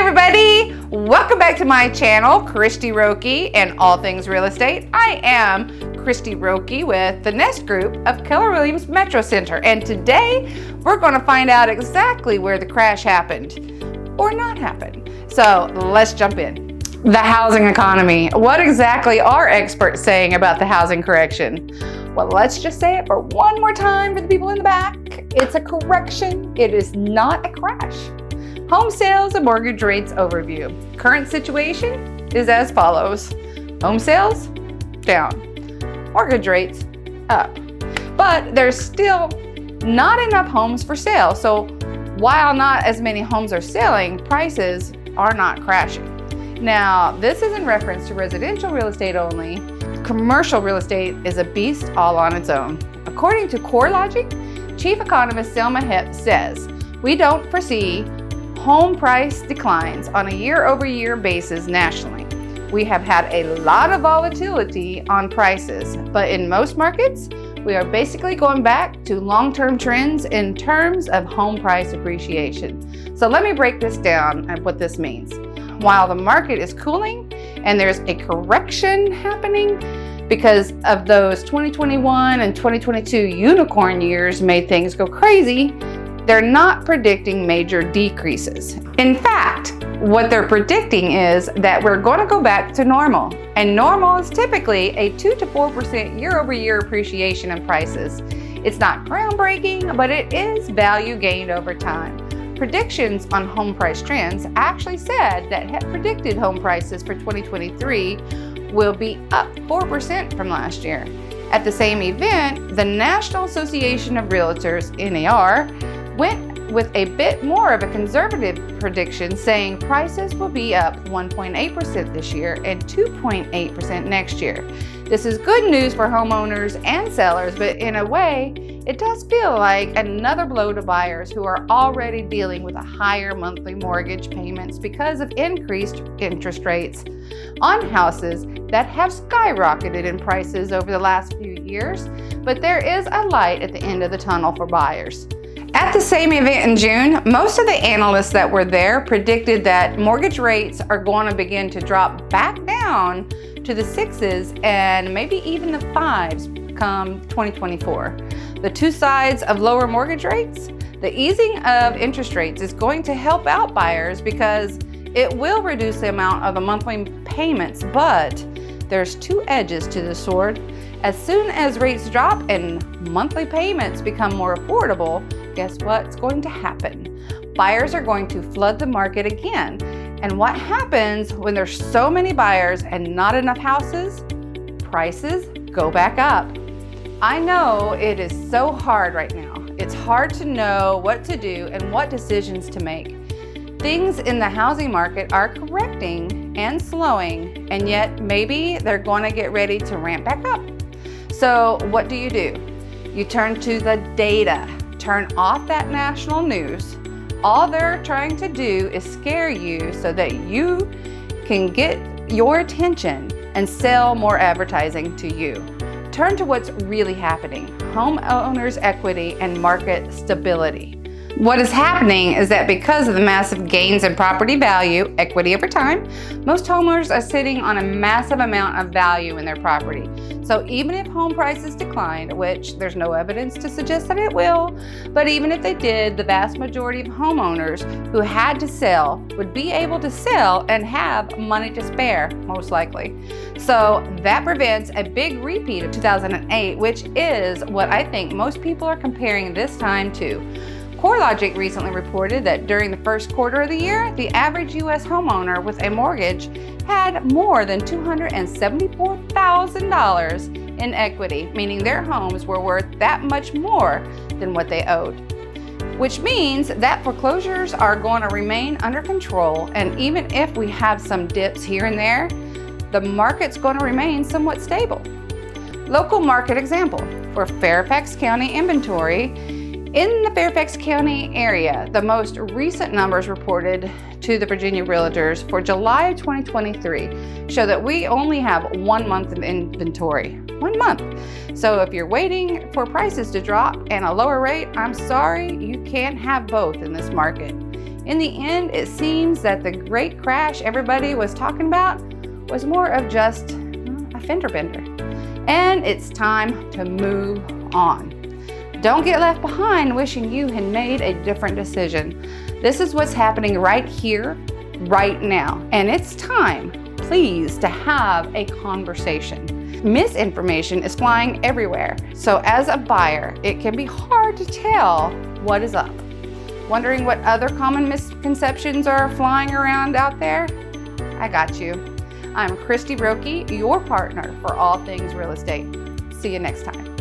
everybody, welcome back to my channel, Christy Roki and All Things Real Estate. I am Christy Roki with the Nest Group of Keller Williams Metro Center, and today we're going to find out exactly where the crash happened or not happened. So let's jump in. The housing economy. What exactly are experts saying about the housing correction? Well, let's just say it for one more time for the people in the back. It's a correction. It is not a crash. Home sales and mortgage rates overview. Current situation is as follows. Home sales, down. Mortgage rates, up. But there's still not enough homes for sale. So while not as many homes are selling, prices are not crashing. Now, this is in reference to residential real estate only. Commercial real estate is a beast all on its own. According to CoreLogic, Chief Economist Selma Hipp says, we don't foresee home price declines on a year-over-year basis nationally. We have had a lot of volatility on prices, but in most markets, we are basically going back to long-term trends in terms of home price appreciation. So let me break this down and what this means. While the market is cooling and there's a correction happening because of those 2021 and 2022 unicorn years made things go crazy, they're not predicting major decreases. In fact, what they're predicting is that we're going to go back to normal. And normal is typically a 2 to 4% year-over-year appreciation in prices. It's not groundbreaking, but it is value gained over time. Predictions on home price trends actually said that had predicted home prices for 2023 will be up 4% from last year. At the same event, the National Association of Realtors, NAR, went with a bit more of a conservative prediction, saying prices will be up 1.8% this year and 2.8% next year. This is good news for homeowners and sellers, but in a way, it does feel like another blow to buyers who are already dealing with a higher monthly mortgage payments because of increased interest rates on houses that have skyrocketed in prices over the last few years. But there is a light at the end of the tunnel for buyers. At the same event in June, most of the analysts that were there predicted that mortgage rates are going to begin to drop back down to the 6s and maybe even the 5s come 2024. The two sides of lower mortgage rates, the easing of interest rates is going to help out buyers because it will reduce the amount of the monthly payments, but there's two edges to the sword. As soon as rates drop and monthly payments become more affordable, guess what's going to happen? Buyers are going to flood the market again. And what happens when there's so many buyers and not enough houses? Prices go back up. I know it is so hard right now. It's hard to know what to do and what decisions to make. Things in the housing market are correcting and slowing, and yet maybe they're going to get ready to ramp back up. So what do? You turn to the data. Turn off that national news. All they're trying to do is scare you so that you can get your attention and sell more advertising to you. Turn to what's really happening: homeowners' equity and market stability. What is happening is that because of the massive gains in property value, equity over time, most homeowners are sitting on a massive amount of value in their property. So even if home prices declined, which there's no evidence to suggest that it will, but even if they did, the vast majority of homeowners who had to sell would be able to sell and have money to spare, most likely. So that prevents a big repeat of 2008, which is what I think most people are comparing this time to. CoreLogic recently reported that during the first quarter of the year, the average U.S. homeowner with a mortgage had more than $274,000 in equity, meaning their homes were worth that much more than what they owed. Which means that foreclosures are going to remain under control, and even if we have some dips here and there, the market's going to remain somewhat stable. Local market example for Fairfax County inventory. In the Fairfax County area, the most recent numbers reported to the Virginia Realtors for July 2023 show that we only have 1 month of inventory. 1 month. So if you're waiting for prices to drop and a lower rate, I'm sorry, you can't have both in this market. In the end, it seems that the great crash everybody was talking about was more of just a fender bender. And it's time to move on. Don't get left behind wishing you had made a different decision. This is what's happening right here, right now. And it's time, please, to have a conversation. Misinformation is flying everywhere. So as a buyer, it can be hard to tell what is up. Wondering what other common misconceptions are flying around out there? I got you. I'm Christy Roque, your partner for all things real estate. See you next time.